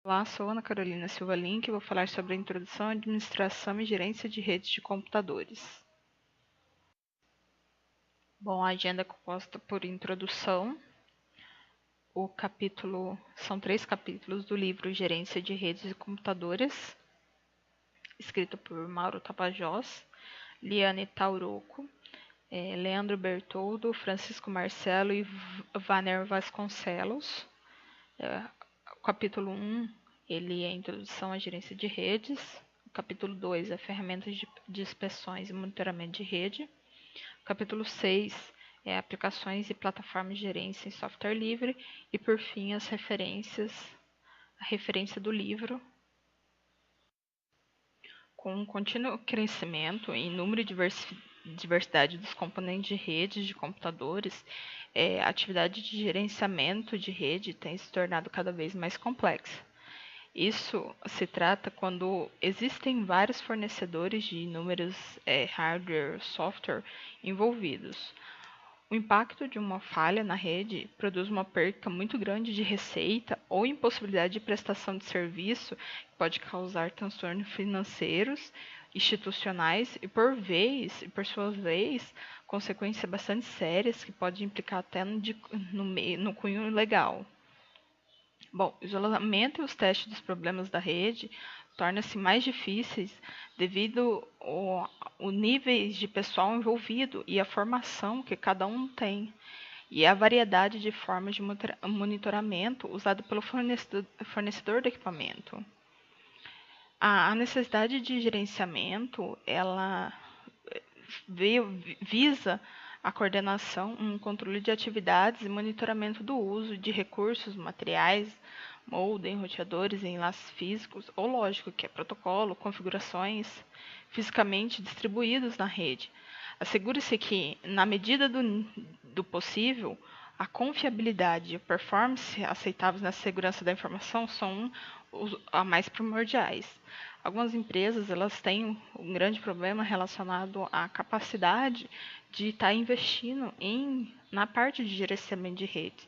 Olá, sou Ana Carolina Silva Link e vou falar sobre a introdução, administração e gerência de redes de computadores. Bom, a agenda é composta por introdução. São 3 capítulos do livro Gerência de Redes de Computadores, escrito por Mauro Tapajós, Liane Tauroco, Leandro Bertoldo, Francisco Marcelo e Vaner Vasconcelos. O capítulo 1, ele é a introdução à gerência de redes. O capítulo 2 é ferramentas de inspeções e monitoramento de rede. O capítulo 6 é aplicações e plataformas de gerência em software livre. E, por fim, a referência do livro. Com um contínuo crescimento em número e diversidade dos componentes de redes de computadores, a atividade de gerenciamento de rede tem se tornado cada vez mais complexa. Isso se trata quando existem vários fornecedores de inúmeros hardware, software envolvidos. O impacto de uma falha na rede produz uma perca muito grande de receita ou impossibilidade de prestação de serviço, que pode causar transtornos financeiros, institucionais e por sua vez, consequências bastante sérias que podem implicar até no cunho legal. Bom, o isolamento e os testes dos problemas da rede tornam-se mais difíceis devido ao níveis de pessoal envolvido e a formação que cada um tem, e a variedade de formas de monitoramento usado pelo fornecedor do equipamento. A necessidade de gerenciamento, ela visa a coordenação, um controle de atividades e monitoramento do uso de recursos, materiais, modem, roteadores, enlaces físicos ou lógico, que é protocolo, configurações fisicamente distribuídos na rede. Assegure-se que, na medida do possível, a confiabilidade e a performance aceitáveis na segurança da informação são as mais primordiais. Algumas empresas elas têm um grande problema relacionado à capacidade de estar investindo na parte de gerenciamento de redes,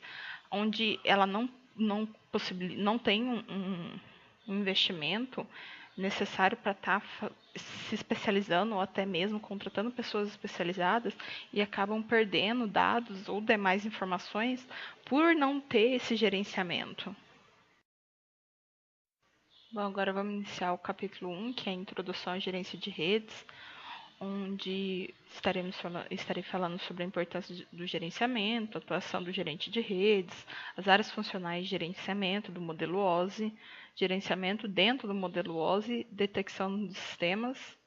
onde ela não tem um investimento necessário para estar se especializando ou até mesmo contratando pessoas especializadas e acabam perdendo dados ou demais informações por não ter esse gerenciamento. Bom, agora vamos iniciar o capítulo 1, que é a introdução à gerência de redes, onde estarei falando sobre a importância do gerenciamento, a atuação do gerente de redes, as áreas funcionais de gerenciamento do modelo OSI, gerenciamento dentro do modelo OSI, detecção de sistemas.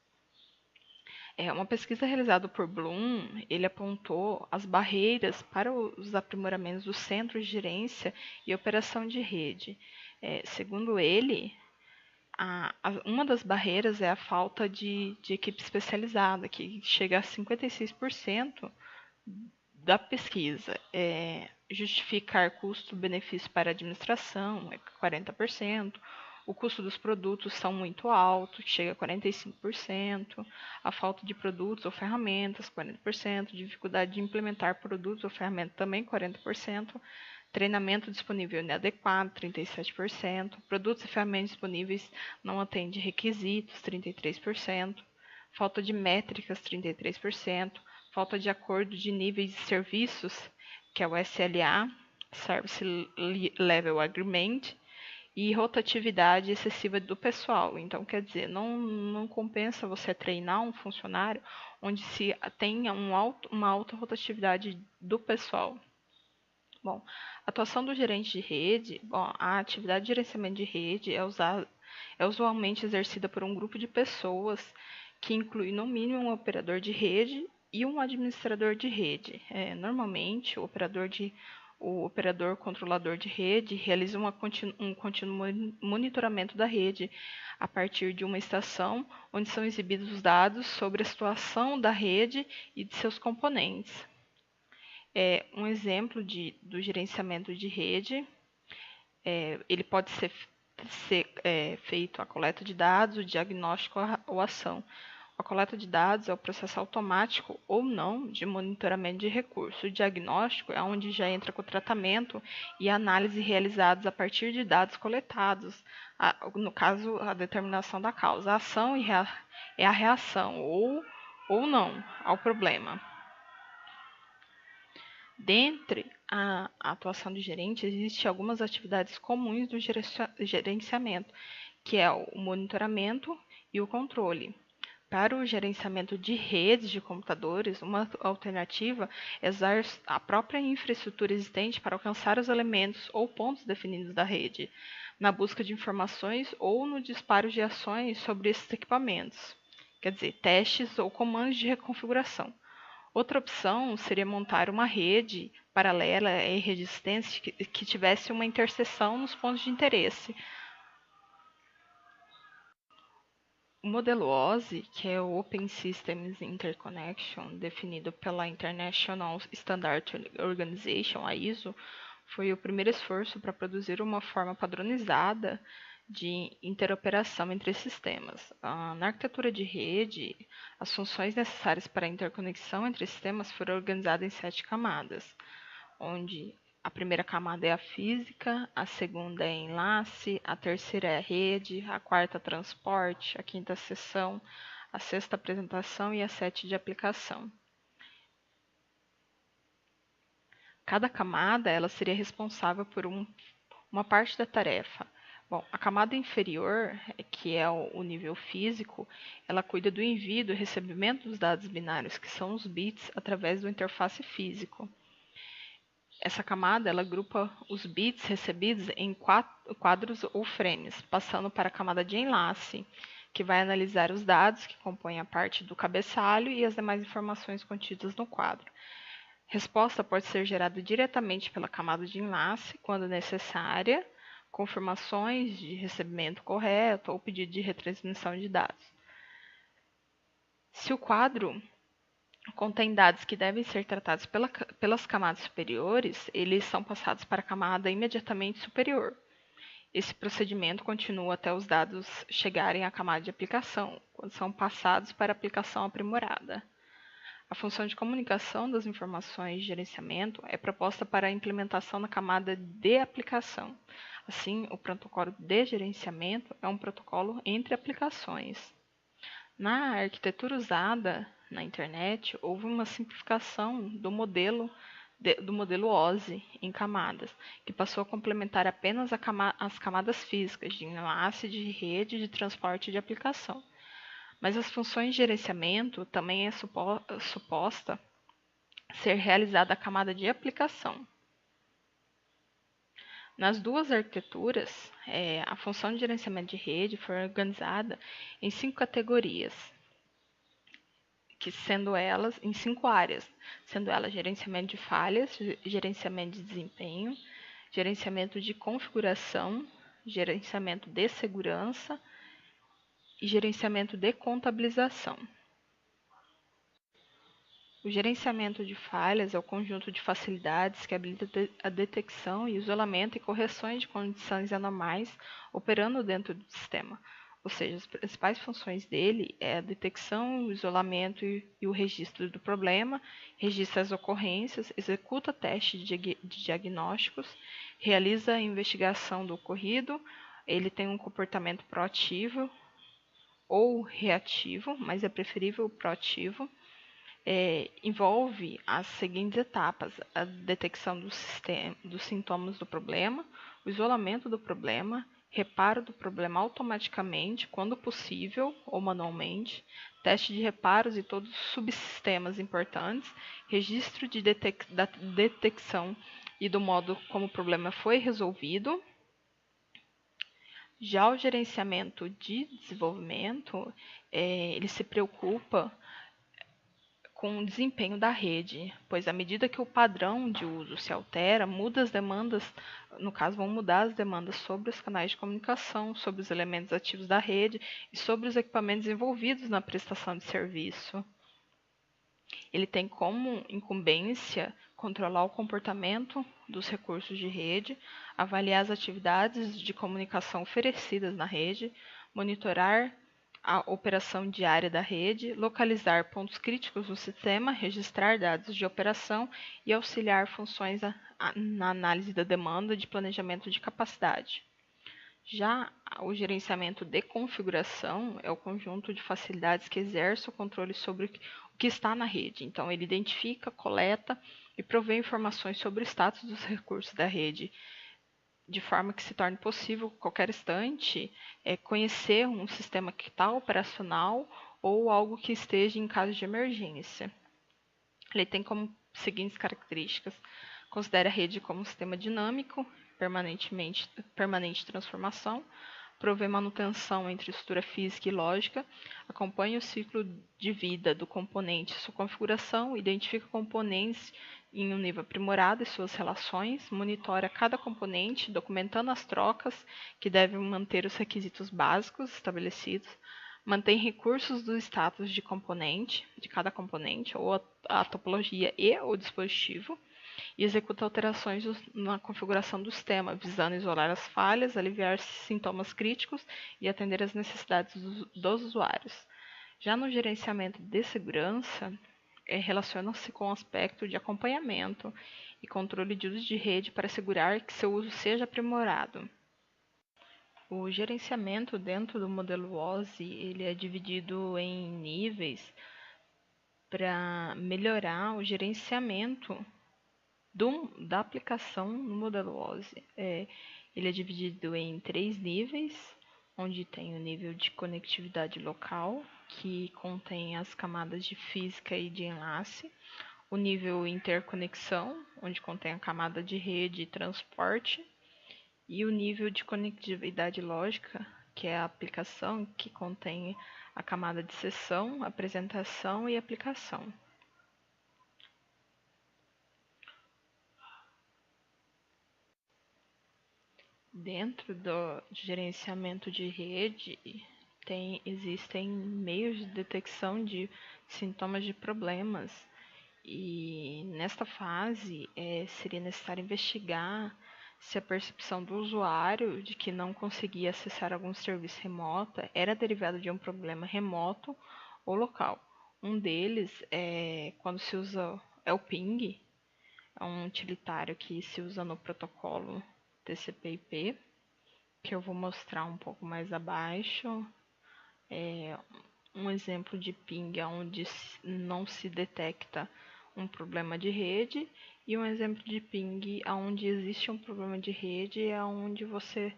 Uma pesquisa realizada por Bloom, ele apontou as barreiras para os aprimoramentos dos centros de gerência e operação de rede. Segundo ele, uma das barreiras é a falta de equipe especializada, que chega a 56% da pesquisa. Justificar custo-benefício para a administração, 40%. O custo dos produtos são muito altos, chega a 45%. A falta de produtos ou ferramentas, 40%. Dificuldade de implementar produtos ou ferramentas, também 40%. Treinamento disponível inadequado, 37%. Produtos e ferramentas disponíveis não atendem requisitos, 33%. Falta de métricas, 33%. Falta de acordo de níveis de serviços, que é o SLA, Service Level Agreement, e rotatividade excessiva do pessoal. Então, quer dizer, não compensa você treinar um funcionário onde se tenha uma alta rotatividade do pessoal. Bom, a atuação do gerente de rede, a atividade de gerenciamento de rede é usualmente exercida por um grupo de pessoas que inclui no mínimo um operador de rede e um administrador de rede. Normalmente, o operador controlador de rede realiza um contínuo monitoramento da rede a partir de uma estação onde são exibidos os dados sobre a situação da rede e de seus componentes. Um exemplo do gerenciamento de rede, ele pode ser feito a coleta de dados, o diagnóstico ou ação. A coleta de dados é o processo automático ou não de monitoramento de recurso. O diagnóstico é onde já entra com o tratamento e a análise realizados a partir de dados coletados. No caso, a determinação da causa. A ação é a reação ou não ao problema. Dentre a atuação do gerente, existem algumas atividades comuns do gerenciamento, que é o monitoramento e o controle. Para o gerenciamento de redes de computadores, uma alternativa é usar a própria infraestrutura existente para alcançar os elementos ou pontos definidos da rede, na busca de informações ou no disparo de ações sobre esses equipamentos, quer dizer, testes ou comandos de reconfiguração. Outra opção seria montar uma rede paralela e resistente que tivesse uma interseção nos pontos de interesse. O modelo OSI, que é o Open Systems Interconnection, definido pela International Standard Organization, a ISO, foi o primeiro esforço para produzir uma forma padronizada de interoperação entre sistemas. Na arquitetura de rede, as funções necessárias para a interconexão entre sistemas foram organizadas em 7 camadas, onde a primeira camada é a física, a segunda é enlace, a terceira é a rede, a quarta transporte, a quinta seção, a sexta apresentação e a 7 de aplicação. Cada camada ela seria responsável por uma parte da tarefa. Bom, a camada inferior, que é o nível físico, ela cuida do envio e do recebimento dos dados binários, que são os bits, através do interface físico. Essa camada ela agrupa os bits recebidos em quadros ou frames, passando para a camada de enlace, que vai analisar os dados que compõem a parte do cabeçalho e as demais informações contidas no quadro. Resposta pode ser gerada diretamente pela camada de enlace, quando necessária, confirmações de recebimento correto ou pedido de retransmissão de dados. Se o quadro contém dados que devem ser tratados pelas camadas superiores, eles são passados para a camada imediatamente superior. Esse procedimento continua até os dados chegarem à camada de aplicação, quando são passados para a aplicação aprimorada. A função de comunicação das informações de gerenciamento é proposta para a implementação na camada de aplicação. Assim, o protocolo de gerenciamento é um protocolo entre aplicações. Na arquitetura usada na internet, houve uma simplificação do modelo OSI em camadas, que passou a complementar apenas as camadas físicas de enlace, de rede, de transporte e de aplicação. Mas as funções de gerenciamento também é suposta ser realizada a camada de aplicação. Nas duas arquiteturas, a função de gerenciamento de rede foi organizada em 5 categorias, sendo elas em 5 áreas, sendo elas gerenciamento de falhas, gerenciamento de desempenho, gerenciamento de configuração, gerenciamento de segurança e gerenciamento de contabilização. O gerenciamento de falhas é o conjunto de facilidades que habilita a detecção, isolamento e correções de condições anormais operando dentro do sistema. Ou seja, as principais funções dele é a detecção, o isolamento e o registro do problema, registra as ocorrências, executa testes de diagnósticos, realiza a investigação do ocorrido, ele tem um comportamento proativo ou reativo, mas é preferível o proativo. Envolve as seguintes etapas: a detecção dos sintomas do problema, o isolamento do problema, reparo do problema automaticamente, quando possível ou manualmente, teste de reparos e todos os subsistemas importantes, registro da detecção e do modo como o problema foi resolvido. Já o gerenciamento de desenvolvimento, ele se preocupa com o desempenho da rede, pois à medida que o padrão de uso se altera, muda as demandas, no caso vão mudar as demandas sobre os canais de comunicação, sobre os elementos ativos da rede e sobre os equipamentos envolvidos na prestação de serviço. Ele tem como incumbência controlar o comportamento dos recursos de rede, avaliar as atividades de comunicação oferecidas na rede, monitorar a operação diária da rede, localizar pontos críticos do sistema, registrar dados de operação e auxiliar funções na análise da demanda de planejamento de capacidade. Já o gerenciamento de configuração é o conjunto de facilidades que exerce o controle sobre o que está na rede. Então, ele identifica, coleta e provê informações sobre o status dos recursos da rede, de forma que se torne possível, a qualquer instante, conhecer um sistema que está operacional ou algo que esteja em caso de emergência. Ele tem como seguintes características: considera a rede como um sistema dinâmico, permanente transformação, provê manutenção entre estrutura física e lógica, acompanha o ciclo de vida do componente e sua configuração, identifica componentes em um nível aprimorado e suas relações, monitora cada componente, documentando as trocas que devem manter os requisitos básicos estabelecidos, mantém recursos do status de cada componente, ou a topologia e o dispositivo, e executa alterações na configuração do sistema, visando isolar as falhas, aliviar sintomas críticos e atender às necessidades dos usuários. Já no gerenciamento de segurança, relaciona-se com o aspecto de acompanhamento e controle de uso de rede para assegurar que seu uso seja aprimorado. O gerenciamento dentro do modelo OSI ele é dividido em níveis para melhorar o gerenciamento da aplicação no modelo OSI. Ele é dividido em 3 níveis, onde tem o nível de conectividade local, que contém as camadas de física e de enlace, o nível interconexão, onde contém a camada de rede e transporte, e o nível de conectividade lógica, que é a aplicação, que contém a camada de sessão, apresentação e aplicação. Dentro do gerenciamento de rede, existem meios de detecção de sintomas de problemas, e nesta fase seria necessário investigar se a percepção do usuário de que não conseguia acessar algum serviço remoto era derivada de um problema remoto ou local. Um deles quando se usa o ping, é um utilitário que se usa no protocolo TCP/IP, que eu vou mostrar um pouco mais abaixo. Um exemplo de ping onde não se detecta um problema de rede, e um exemplo de ping onde existe um problema de rede, é onde você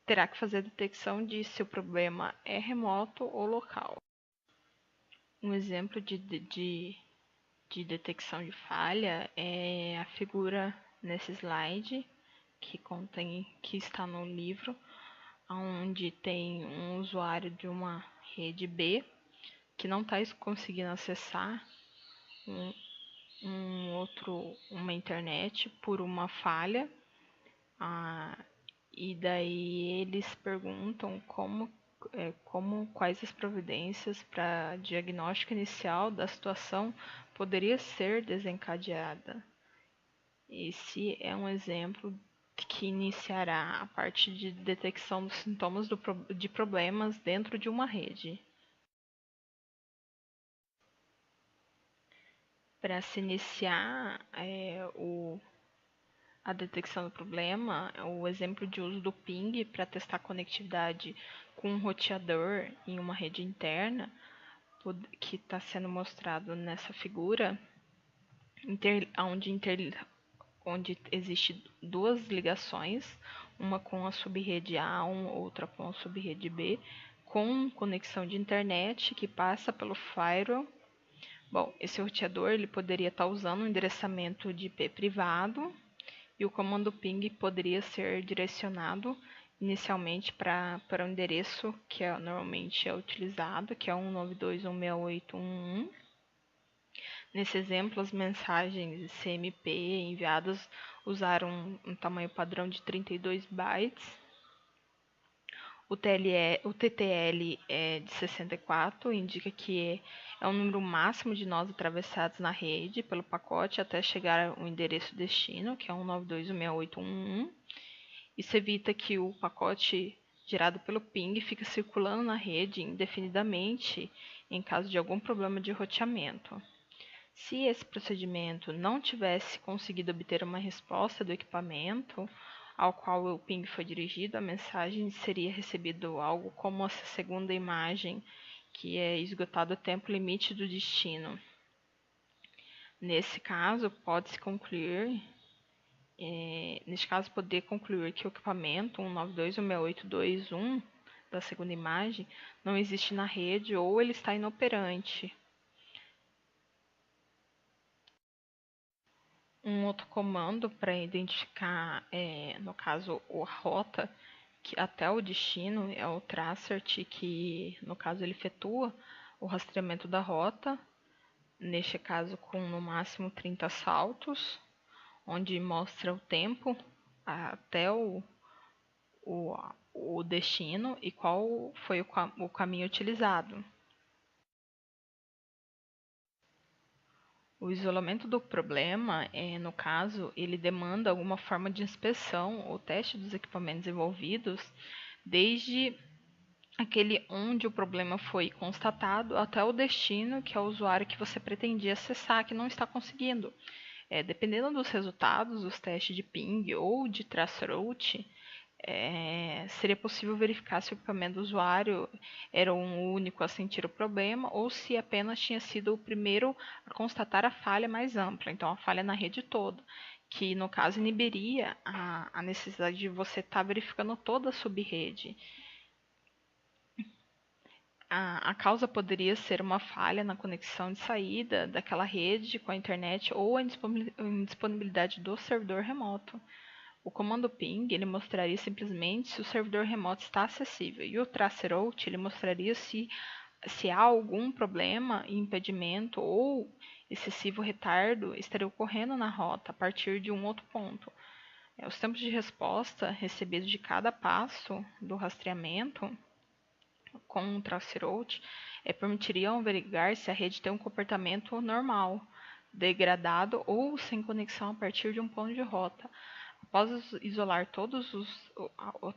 terá que fazer a detecção de se o problema é remoto ou local. Um exemplo de detecção de falha é a figura nesse slide que está no livro, onde tem um usuário de uma rede B que não está conseguindo acessar uma internet por uma falha, e daí eles perguntam quais as providências para diagnóstico inicial da situação poderia ser desencadeada. Esse é um exemplo que iniciará a parte de detecção dos sintomas de problemas dentro de uma rede. Para se iniciar a detecção do problema, o exemplo de uso do ping para testar conectividade com um roteador em uma rede interna, que está sendo mostrado nessa figura, onde existe 2 ligações, uma com a subrede A, outra com a subrede B, com conexão de internet que passa pelo firewall. Bom, esse roteador ele poderia estar usando um endereçamento de IP privado, e o comando ping poderia ser direcionado inicialmente para o endereço que normalmente é utilizado, que é 192.168.1.1. Nesse exemplo, as mensagens CMP enviadas usaram um tamanho padrão de 32 bytes. O TTL é de 64, indica que é o número máximo de nós atravessados na rede pelo pacote até chegar ao endereço destino, que é 192.168.1.1. Isso evita que o pacote gerado pelo ping fica circulando na rede indefinidamente em caso de algum problema de roteamento. Se esse procedimento não tivesse conseguido obter uma resposta do equipamento ao qual o ping foi dirigido, a mensagem seria recebido algo como essa segunda imagem, que é esgotado o tempo limite do destino. Nesse caso, poder concluir que o equipamento 192.168.2.1 da segunda imagem não existe na rede ou ele está inoperante. Um outro comando para identificar, no caso, a rota até o destino é o tracert, que no caso ele efetua o rastreamento da rota, neste caso com no máximo 30 saltos, onde mostra o tempo até o destino e qual foi o caminho utilizado. O isolamento do problema, no caso, ele demanda alguma forma de inspeção ou teste dos equipamentos envolvidos, desde aquele onde o problema foi constatado até o destino, que é o usuário que você pretendia acessar, que não está conseguindo. Dependendo dos resultados dos testes de ping ou de traceroute, seria possível verificar se o equipamento do usuário era o único a sentir o problema ou se apenas tinha sido o primeiro a constatar a falha mais ampla, então a falha na rede toda, que no caso inibiria a necessidade de você estar verificando toda a subrede. A causa poderia ser uma falha na conexão de saída daquela rede com a internet ou a indisponibilidade do servidor remoto. O comando ping ele mostraria simplesmente se o servidor remoto está acessível e o traceroute ele mostraria se há algum problema, impedimento ou excessivo retardo estaria ocorrendo na rota a partir de um outro ponto. Os tempos de resposta recebidos de cada passo do rastreamento com o traceroute permitiriam averiguar se a rede tem um comportamento normal, degradado ou sem conexão a partir de um ponto de rota. Após isolar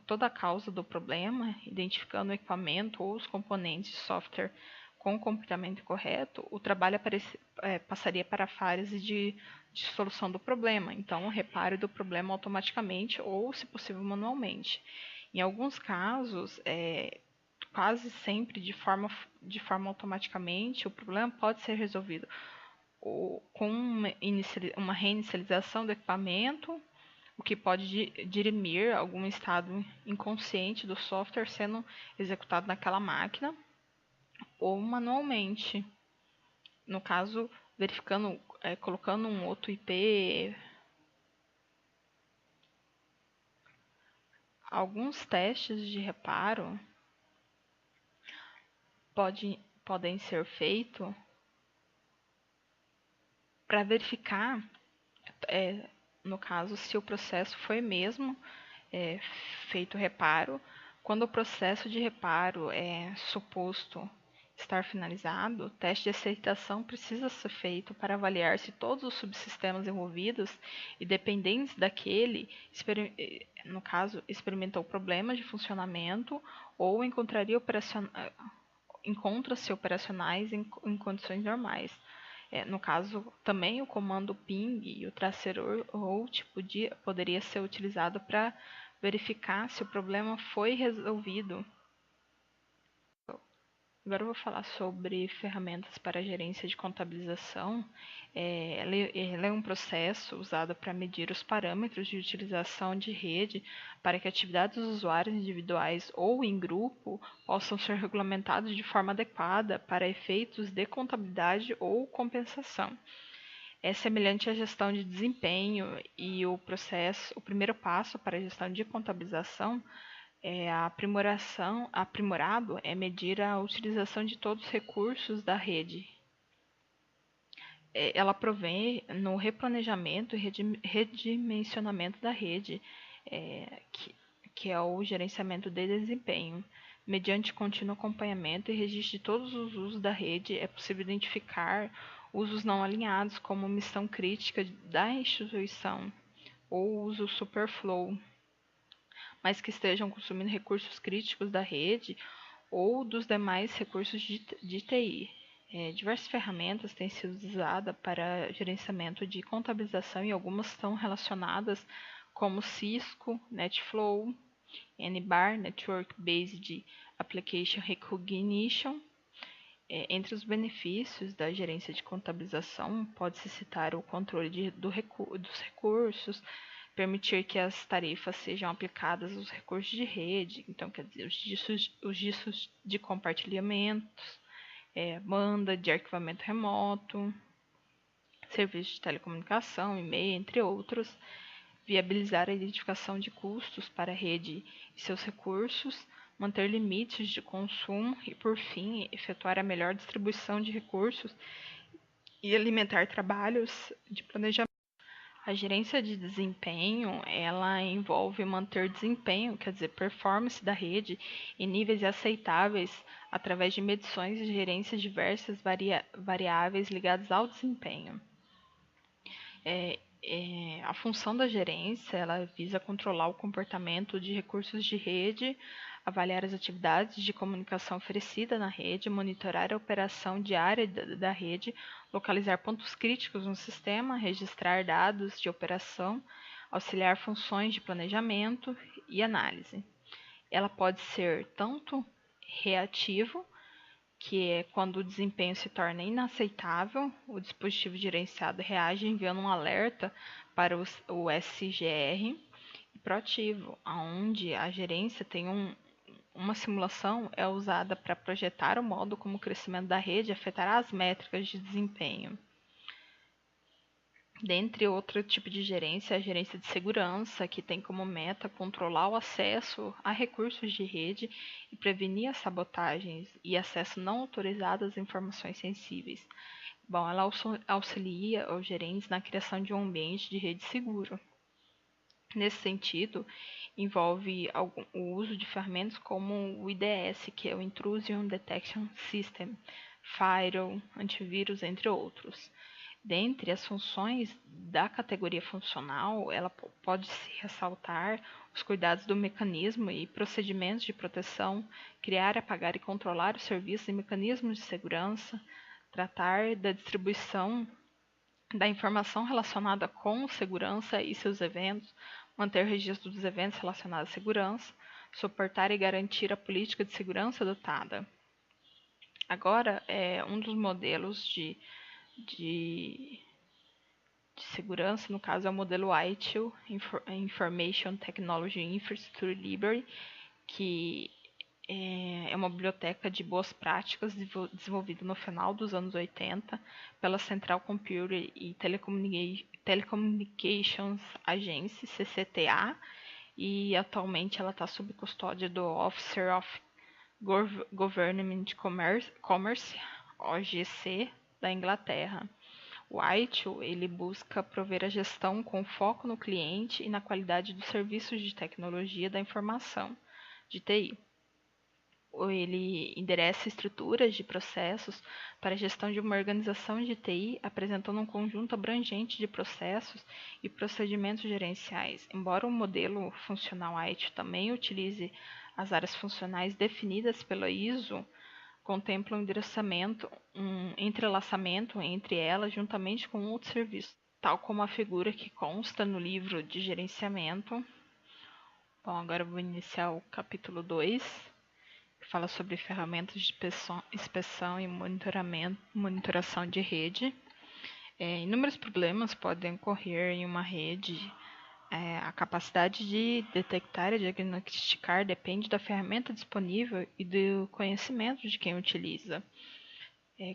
toda a causa do problema, identificando o equipamento ou os componentes de software com o comportamento correto, o trabalho passaria para a fase de solução do problema, então o reparo do problema automaticamente ou, se possível, manualmente. Em alguns casos, quase sempre de forma automaticamente, o problema pode ser resolvido com uma reinicialização do equipamento, o que pode dirimir algum estado inconsciente do software sendo executado naquela máquina, ou manualmente. No caso, verificando, colocando um outro IP. Alguns testes de reparo podem ser feitos para verificar, no caso, se o processo foi mesmo feito reparo. Quando o processo de reparo é suposto estar finalizado, o teste de aceitação precisa ser feito para avaliar se todos os subsistemas envolvidos e dependentes daquele, no caso, experimentou problemas de funcionamento ou encontra-se operacionais em condições normais. No caso, também o comando ping e o traceroute poderia ser utilizado para verificar se o problema foi resolvido. Agora eu vou falar sobre ferramentas para gerência de contabilização. Ela é um processo usado para medir os parâmetros de utilização de rede para que atividades dos usuários individuais ou em grupo possam ser regulamentados de forma adequada para efeitos de contabilidade ou compensação. É semelhante à gestão de desempenho e o primeiro passo para a gestão de contabilização aprimorado é medir a utilização de todos os recursos da rede. Ela provém no replanejamento e redimensionamento da rede, que é o gerenciamento de desempenho. Mediante contínuo acompanhamento e registro de todos os usos da rede, é possível identificar usos não alinhados como missão crítica da instituição ou uso superflow. mas que estejam consumindo recursos críticos da rede ou dos demais recursos de TI. Diversas ferramentas têm sido usadas para gerenciamento de contabilização e algumas estão relacionadas como Cisco, NetFlow, NBAR, Network Based Application Recognition. Entre os benefícios da gerência de contabilização, pode-se citar o controle dos recursos, permitir que as tarefas sejam aplicadas aos recursos de rede, então, quer dizer, os discos de compartilhamentos, banda de arquivamento remoto, serviços de telecomunicação, e-mail, entre outros, viabilizar a identificação de custos para a rede e seus recursos, manter limites de consumo e, por fim, efetuar a melhor distribuição de recursos e alimentar trabalhos de planejamento. A gerência de desempenho, ela envolve manter desempenho, quer dizer, performance da rede em níveis aceitáveis através de medições e gerência de diversas variáveis ligadas ao desempenho. A função da gerência, ela visa controlar o comportamento de recursos de rede, avaliar as atividades de comunicação oferecida na rede, monitorar a operação diária da rede, localizar pontos críticos no sistema, registrar dados de operação, auxiliar funções de planejamento e análise. Ela pode ser tanto reativo, que é quando o desempenho se torna inaceitável, o dispositivo gerenciado reage enviando um alerta para o SGR, e proativo, onde a gerência tem uma simulação é usada para projetar o modo como o crescimento da rede afetará as métricas de desempenho. Dentre outro tipo de gerência, a gerência de segurança, que tem como meta controlar o acesso a recursos de rede e prevenir as sabotagens e acesso não autorizado às informações sensíveis. Bom, ela auxilia os gerentes na criação de um ambiente de rede seguro. Nesse sentido, envolve o uso de ferramentas como o IDS, que é o Intrusion Detection System, Firewall, antivírus, entre outros. Dentre as funções da categoria funcional, ela pode-se ressaltar os cuidados do mecanismo e procedimentos de proteção, criar, apagar e controlar os serviços e mecanismos de segurança, tratar da distribuição da informação relacionada com segurança e seus eventos, manter registro dos eventos relacionados à segurança, suportar e garantir a política de segurança adotada. Agora, um dos modelos de segurança, no caso é o modelo ITIL, Information Technology Infrastructure Library, que é uma biblioteca de boas práticas desenvolvida no final dos anos 80 pela Central Computer e Telecommunications Agency, CCTA, e atualmente ela está sob custódia do Officer of Government Commerce, OGC, da Inglaterra. O ITIL, ele busca prover a gestão com foco no cliente e na qualidade dos serviços de tecnologia da informação, de TI. Ele endereça estruturas de processos para a gestão de uma organização de TI, apresentando um conjunto abrangente de processos e procedimentos gerenciais. Embora o modelo funcional ITIL também utilize as áreas funcionais definidas pela ISO, contempla um endereçamento, um entrelaçamento entre elas juntamente com outros serviços, tal como a figura que consta no livro de gerenciamento. Bom, agora eu vou iniciar o capítulo 2, que fala sobre ferramentas de inspeção e monitoração de rede. Inúmeros problemas podem ocorrer em uma rede. A capacidade de detectar e diagnosticar depende da ferramenta disponível e do conhecimento de quem utiliza.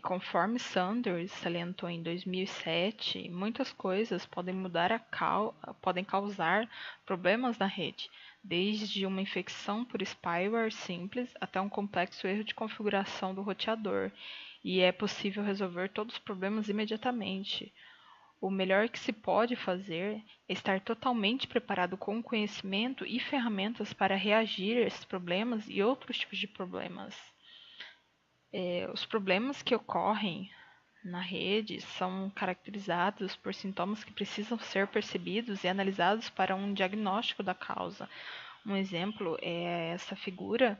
Conforme Sanders salientou em 2007, muitas coisas podem causar problemas na rede, desde uma infecção por spyware simples até um complexo erro de configuração do roteador, e é possível resolver todos os problemas imediatamente. O melhor que se pode fazer é estar totalmente preparado com conhecimento e ferramentas para reagir a esses problemas e outros tipos de problemas. Os problemas que ocorrem na rede são caracterizados por sintomas que precisam ser percebidos e analisados para um diagnóstico da causa. Um exemplo é essa figura,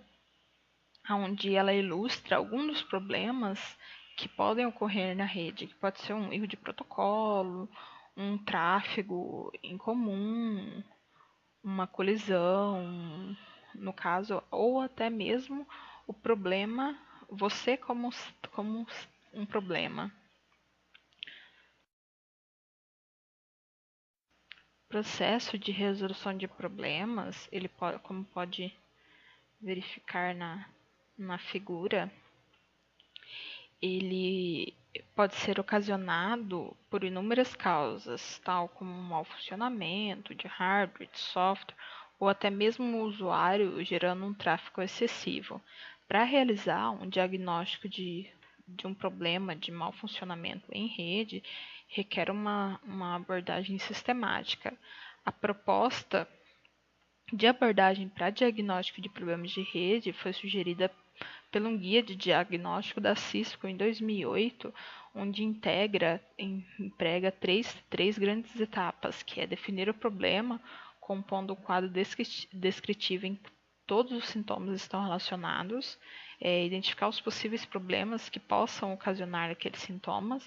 onde ela ilustra alguns dos problemas que podem ocorrer na rede, que pode ser um erro de protocolo, um tráfego incomum, uma colisão, no caso, ou até mesmo o problema, você como um problema. O processo de resolução de problemas, ele pode, como pode verificar na figura, ele pode ser ocasionado por inúmeras causas, tal como um mau funcionamento de hardware, de software, ou até mesmo o usuário gerando um tráfego excessivo. Para realizar um diagnóstico de um problema de mau funcionamento em rede, requer uma abordagem sistemática. A proposta de abordagem para diagnóstico de problemas de rede foi sugerida pelo um guia de diagnóstico da Cisco em 2008, onde emprega três grandes etapas, que é definir o problema, compondo o quadro descritivo em todos os sintomas estão relacionados, identificar os possíveis problemas que possam ocasionar aqueles sintomas,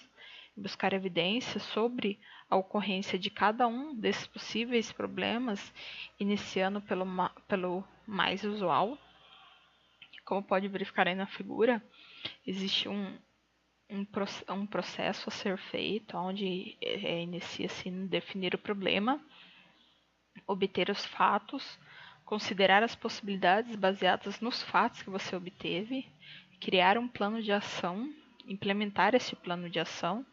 buscar evidências sobre a ocorrência de cada um desses possíveis problemas, iniciando pelo mais usual. Como pode verificar aí na figura, existe um processo a ser feito, onde inicia-se em definir o problema, obter os fatos, considerar as possibilidades baseadas nos fatos que você obteve, criar um plano de ação, implementar esse plano de ação,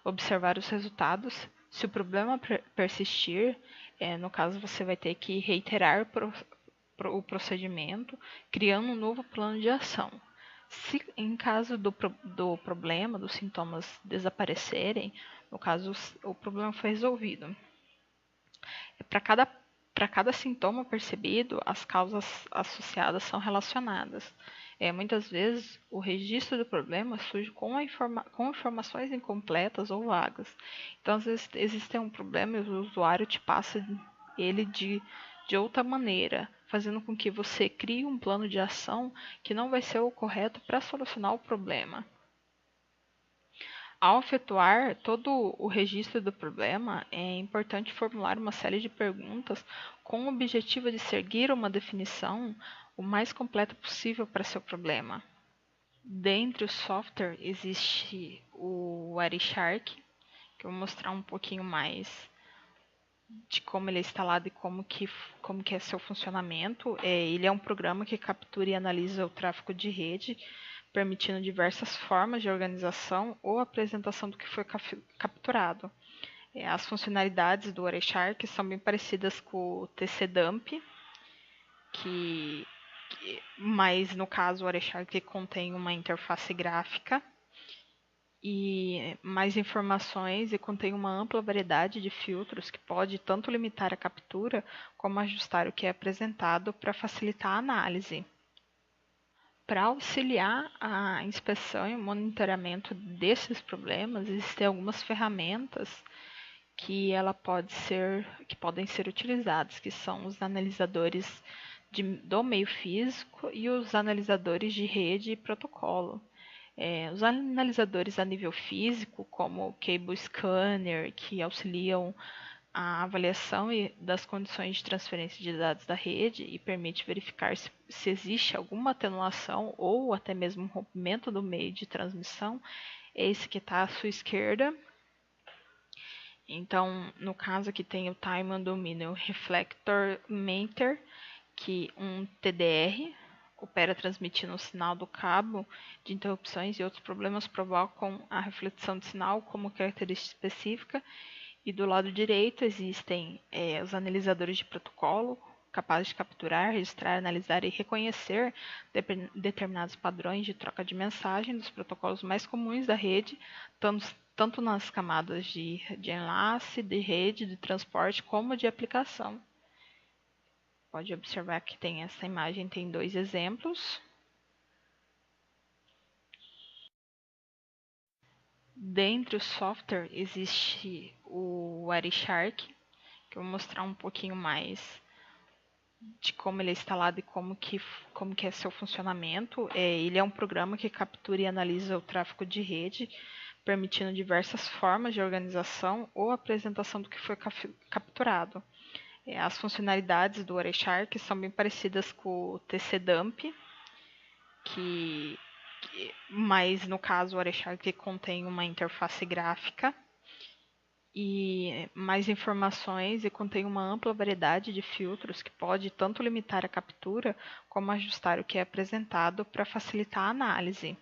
observar os resultados. Se o problema persistir, no caso você vai ter que reiterar o procedimento, criando um novo plano de ação. Se em caso do problema, dos sintomas desaparecerem, no caso o problema foi resolvido. Para cada sintoma percebido, as causas associadas são relacionadas. Muitas vezes, o registro do problema surge com informações incompletas ou vagas. Então, às vezes, existe um problema e o usuário te passa ele de outra maneira, fazendo com que você crie um plano de ação que não vai ser o correto para solucionar o problema. Ao efetuar todo o registro do problema, é importante formular uma série de perguntas com o objetivo de seguir uma definição o mais completa possível para seu problema. Dentre o software existe o Wireshark, que eu vou mostrar um pouquinho mais de como ele é instalado e como que é seu funcionamento. Ele é um programa que captura e analisa o tráfego de rede, permitindo diversas formas de organização ou apresentação do que foi capturado. As funcionalidades do Wireshark são bem parecidas com o TCDump, mas no caso o Wireshark contém uma interface gráfica e mais informações e contém uma ampla variedade de filtros que pode tanto limitar a captura como ajustar o que é apresentado para facilitar a análise. Para auxiliar a inspeção e o monitoramento desses problemas, existem algumas ferramentas que podem ser utilizadas, que são os analisadores do meio físico e os analisadores de rede e protocolo. Os analisadores a nível físico, como o Cable Scanner, que auxiliam a avaliação das condições de transferência de dados da rede e permite verificar se existe alguma atenuação ou até mesmo um rompimento do meio de transmissão, é esse que está à sua esquerda. Então, no caso aqui tem o Time and Dominion Reflector Meter, que um TDR opera transmitindo o sinal do cabo de interrupções e outros problemas provocam a reflexão de sinal como característica específica. E do lado direito existem os analisadores de protocolo, capazes de capturar, registrar, analisar e reconhecer determinados padrões de troca de mensagem dos protocolos mais comuns da rede, tanto nas camadas de enlace, de rede, de transporte, como de aplicação. Pode observar que tem essa imagem, tem dois exemplos. Dentro do software existe o Wireshark, que eu vou mostrar um pouquinho mais de como ele é instalado e como que é seu funcionamento. Ele é um programa que captura e analisa o tráfego de rede, permitindo diversas formas de organização ou apresentação do que foi capturado. As funcionalidades do Wireshark são bem parecidas com o TC-Dump, mas no caso o Wireshark contém uma interface gráfica e mais informações e contém uma ampla variedade de filtros que pode tanto limitar a captura como ajustar o que é apresentado para facilitar a análise.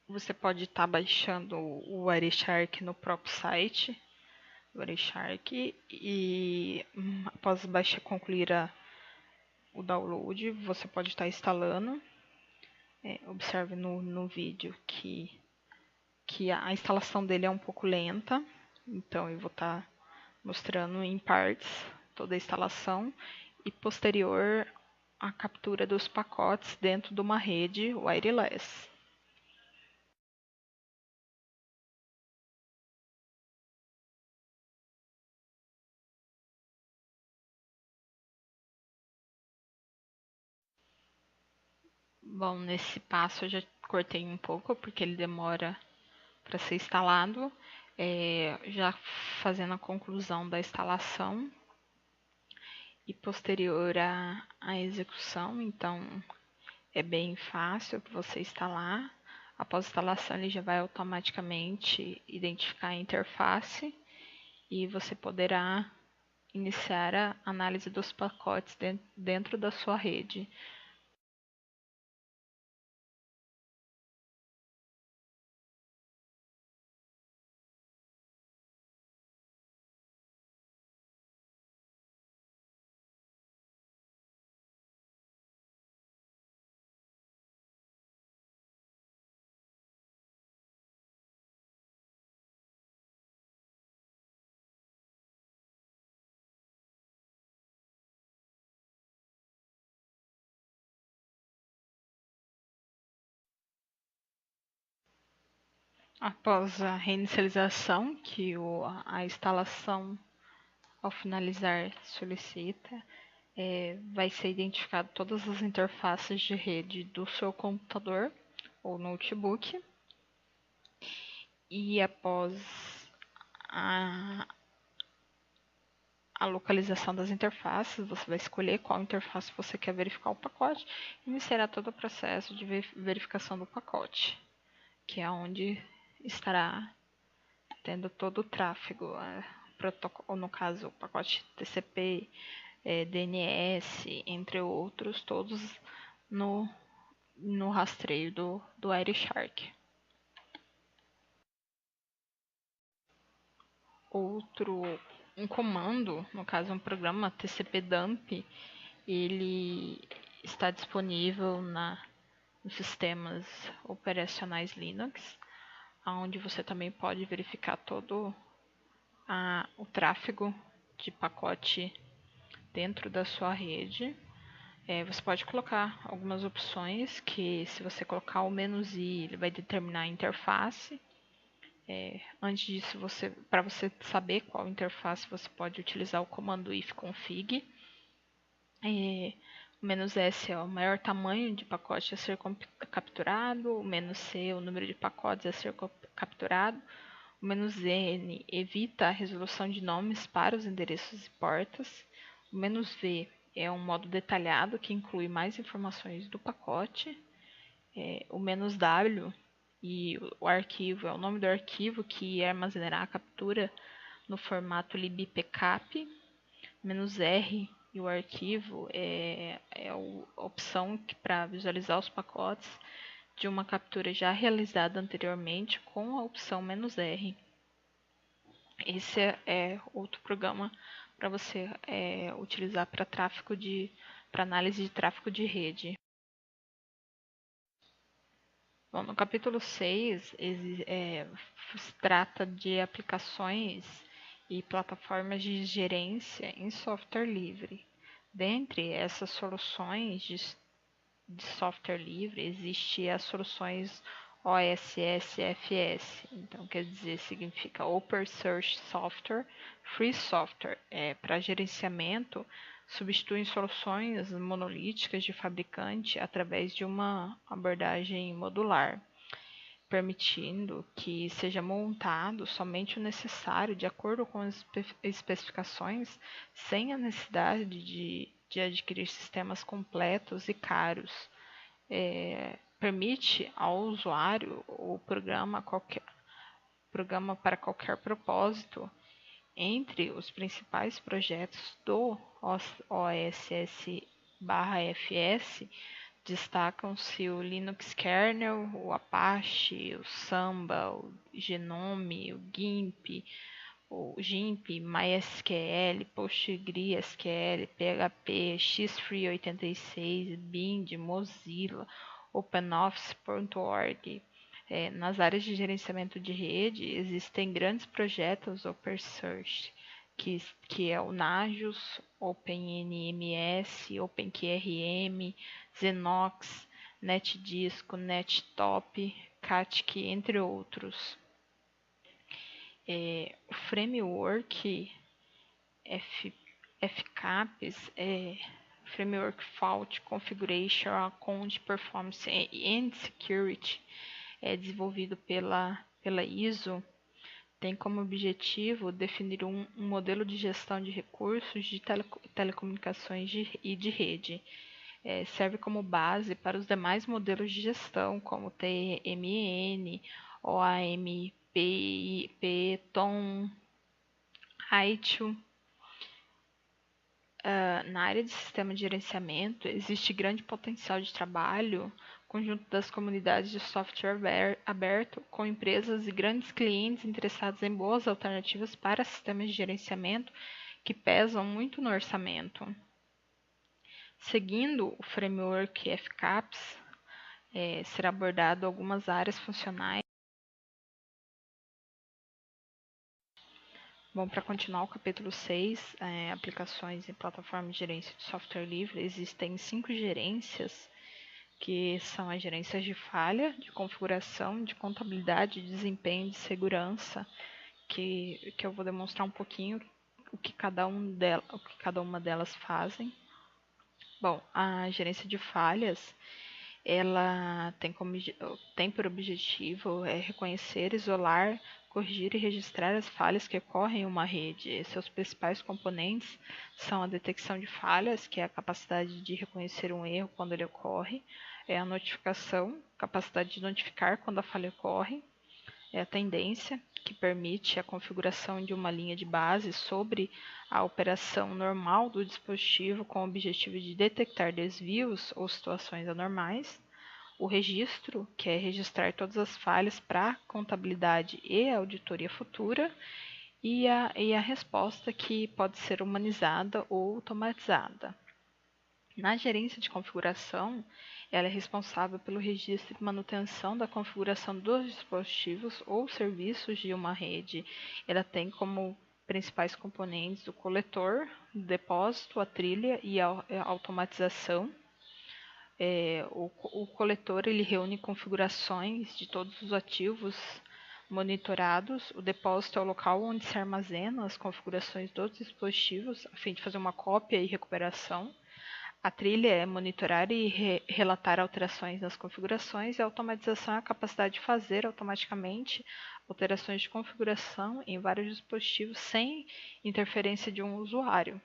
Você pode estar baixando o Wireshark no próprio site do Wireshark e após concluir o download, você pode estar instalando. Observe no vídeo que a instalação dele é um pouco lenta, então eu vou estar mostrando em partes toda a instalação e posterior a captura dos pacotes dentro de uma rede wireless. Bom, nesse passo eu já cortei um pouco porque ele demora para ser instalado. Já fazendo a conclusão da instalação e posterior à execução, então é bem fácil para você instalar. Após a instalação, ele já vai automaticamente identificar a interface e você poderá iniciar a análise dos pacotes dentro da sua rede. Após a reinicialização, que a instalação, ao finalizar, solicita, vai ser identificado todas as interfaces de rede do seu computador ou notebook. E após a, a localização das interfaces, você vai escolher qual interface você quer verificar o pacote e iniciará todo o processo de verificação do pacote, que é onde estará tendo todo o tráfego, protocolo, no caso o pacote TCP, DNS, entre outros, todos no rastreio do Wireshark. Um comando, no caso um programa TCP-Dump, ele está disponível nos sistemas operacionais Linux, onde você também pode verificar todo o tráfego de pacote dentro da sua rede. Você pode colocar algumas opções que, se você colocar o "-i", ele vai determinar a interface. Antes disso, para você saber qual interface, você pode utilizar o comando ifconfig. O "-s" é o maior tamanho de pacote a ser capturado, o "-c" é o número de pacotes a ser capturado, o "-n" evita a resolução de nomes para os endereços e portas, o "-v" é um modo detalhado que inclui mais informações do pacote, o "-w" e o arquivo é o nome do arquivo que armazenará a captura no formato libpcap, "-r" e o arquivo é a opção para visualizar os pacotes de uma captura já realizada anteriormente com a opção "-r". Esse é outro programa para você utilizar para análise de tráfego de rede. Bom, no capítulo 6, se trata de aplicações e plataformas de gerência em software livre. Dentre essas soluções de software livre, existem as soluções OSSFS. Então, quer dizer, significa Open Source Software, Free Software. Para gerenciamento, substituem soluções monolíticas de fabricante através de uma abordagem modular, permitindo que seja montado somente o necessário de acordo com as especificações, sem a necessidade de adquirir sistemas completos e caros. Permite ao usuário o programa para qualquer propósito. Entre os principais projetos do OSS/FS destacam-se o Linux Kernel, o Apache, o Samba, o Genome, o GIMP, MySQL, PostgreSQL, PHP, X386, Bind, Mozilla, OpenOffice.org. Nas áreas de gerenciamento de rede, existem grandes projetos open source, que é o Nagios, OpenNMS, OpenQRM, Xenox, NetDisco, NetTop, Catic, entre outros. O framework FCAPS Framework Fault Configuration, Account Performance and Security, desenvolvido pela ISO, tem como objetivo definir um modelo de gestão de recursos de telecomunicações e de rede. Serve como base para os demais modelos de gestão, como TMN, OAMP, TOM, ITIL. Na área de sistema de gerenciamento, existe grande potencial de trabalho conjunto das comunidades de software aberto, com empresas e grandes clientes interessados em boas alternativas para sistemas de gerenciamento que pesam muito no orçamento. Seguindo o framework FCAPS, será abordado algumas áreas funcionais. Bom, para continuar o capítulo 6, aplicações e plataformas de gerência de software livre, existem 5 gerências, que são as gerências de falha, de configuração, de contabilidade, de desempenho, de segurança, que eu vou demonstrar um pouquinho o que cada uma delas fazem. Bom, a gerência de falhas, ela tem por objetivo reconhecer, isolar, corrigir e registrar as falhas que ocorrem em uma rede. Seus principais componentes são a detecção de falhas, que é a capacidade de reconhecer um erro quando ele ocorre, a notificação, capacidade de notificar quando a falha ocorre, a tendência, que permite a configuração de uma linha de base sobre a operação normal do dispositivo com o objetivo de detectar desvios ou situações anormais. O registro, que é registrar todas as falhas para contabilidade e auditoria futura. E a resposta, que pode ser humanizada ou automatizada. Na gerência de configuração, ela é responsável pelo registro e manutenção da configuração dos dispositivos ou serviços de uma rede. Ela tem como principais componentes o coletor, o depósito, a trilha e a automatização. O coletor ele reúne configurações de todos os ativos monitorados. O depósito é o local onde se armazenam as configurações dos dispositivos, a fim de fazer uma cópia e recuperação. A trilha é monitorar e relatar alterações nas configurações, e a automatização é a capacidade de fazer automaticamente alterações de configuração em vários dispositivos sem interferência de um usuário.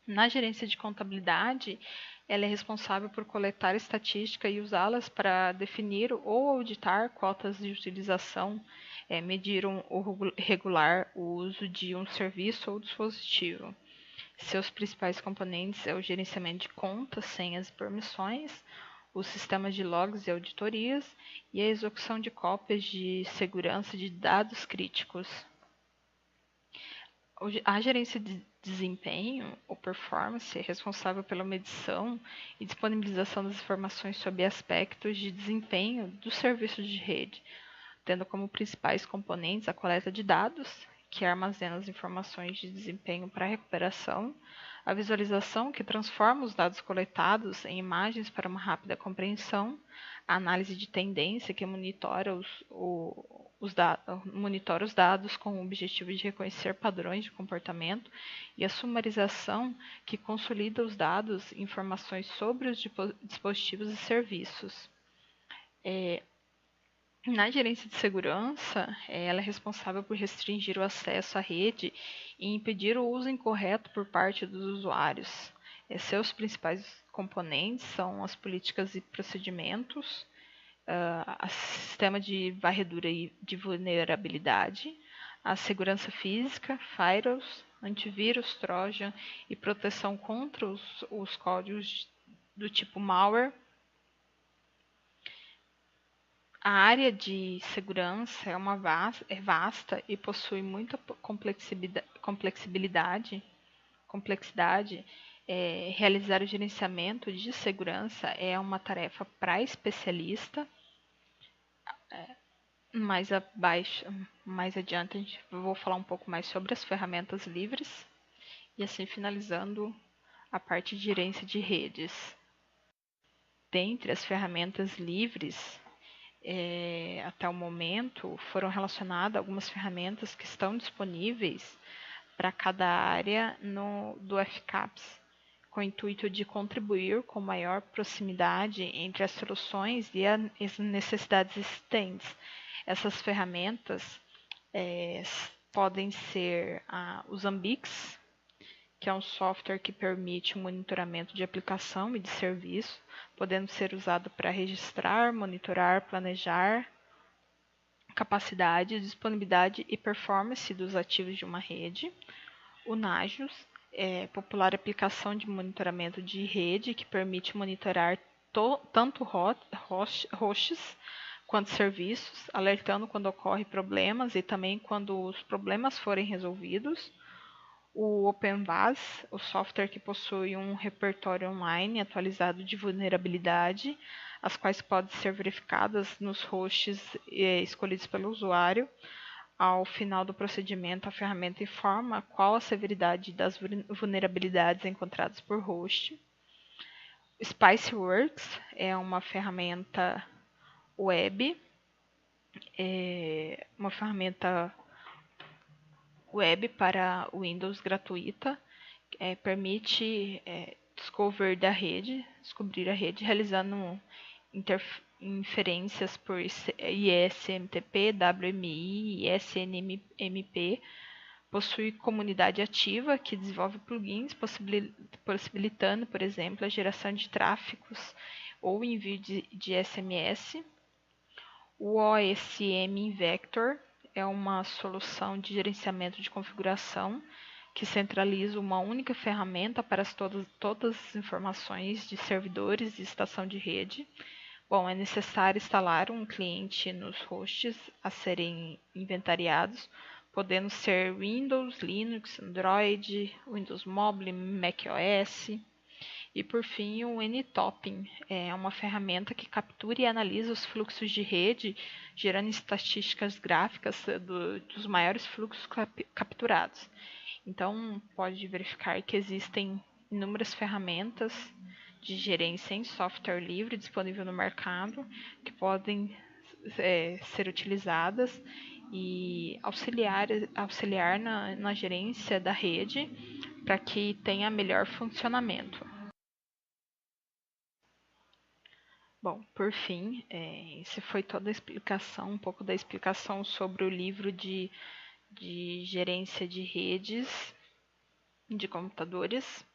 Na gerência de contabilidade, ela é responsável por coletar estatística e usá-las para definir ou auditar cotas de utilização, medir ou regular o uso de um serviço ou dispositivo. Seus principais componentes é o gerenciamento de contas, senhas e permissões, os sistemas de logs e auditorias e a execução de cópias de segurança de dados críticos. A gerência de desempenho ou performance é responsável pela medição e disponibilização das informações sobre aspectos de desempenho dos serviços de rede, tendo como principais componentes a coleta de dados, que armazena as informações de desempenho para recuperação, a visualização, que transforma os dados coletados em imagens para uma rápida compreensão, a análise de tendência, que monitora monitora os dados com o objetivo de reconhecer padrões de comportamento, e a sumarização, que consolida os dados e informações sobre os dispositivos e serviços. Na gerência de segurança, ela é responsável por restringir o acesso à rede e impedir o uso incorreto por parte dos usuários. Seus principais componentes são as políticas e procedimentos, o sistema de varredura e de vulnerabilidade, a segurança física, firewalls, antivírus, trojan e proteção contra os códigos do tipo malware. A área de segurança é vasta e possui muita complexidade. Realizar o gerenciamento de segurança é uma tarefa para especialista. Mais adiante, eu vou falar um pouco mais sobre as ferramentas livres e assim finalizando a parte de gerência de redes. Dentre as ferramentas livres, até o momento, foram relacionadas algumas ferramentas que estão disponíveis para cada área do FCAPS, com o intuito de contribuir com maior proximidade entre as soluções e as necessidades existentes. Essas ferramentas podem ser o Zabbix, que é um software que permite o monitoramento de aplicação e de serviço, podendo ser usado para registrar, monitorar, planejar capacidade, disponibilidade e performance dos ativos de uma rede. O Nagios é popular aplicação de monitoramento de rede que permite monitorar tanto hosts quanto serviços, alertando quando ocorrem problemas e também quando os problemas forem resolvidos. O OpenVAS, o software que possui um repertório online atualizado de vulnerabilidade, as quais podem ser verificadas nos hosts escolhidos pelo usuário. Ao final do procedimento, a ferramenta informa qual a severidade das vulnerabilidades encontradas por host. Spiceworks é uma ferramenta web, para Windows gratuita, permite descobrir a rede realizando inferências por ISMTP, WMI e SNMP. Possui comunidade ativa que desenvolve plugins possibilitando, por exemplo, a geração de tráfegos ou envio de SMS. O OSM Invector é uma solução de gerenciamento de configuração que centraliza uma única ferramenta para todas as informações de servidores e estação de rede. Bom, é necessário instalar um cliente nos hosts a serem inventariados, podendo ser Windows, Linux, Android, Windows Mobile, macOS. E por fim, o Ntopping é uma ferramenta que captura e analisa os fluxos de rede, gerando estatísticas gráficas dos maiores fluxos capturados. Então, pode verificar que existem inúmeras ferramentas de gerência em software livre disponível no mercado que podem ser utilizadas e auxiliar na gerência da rede para que tenha melhor funcionamento. Bom, por fim, esse foi toda a explicação, um pouco da explicação sobre o livro de gerência de redes de computadores.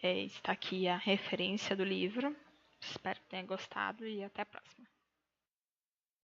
Está aqui a referência do livro. Espero que tenha gostado e até a próxima.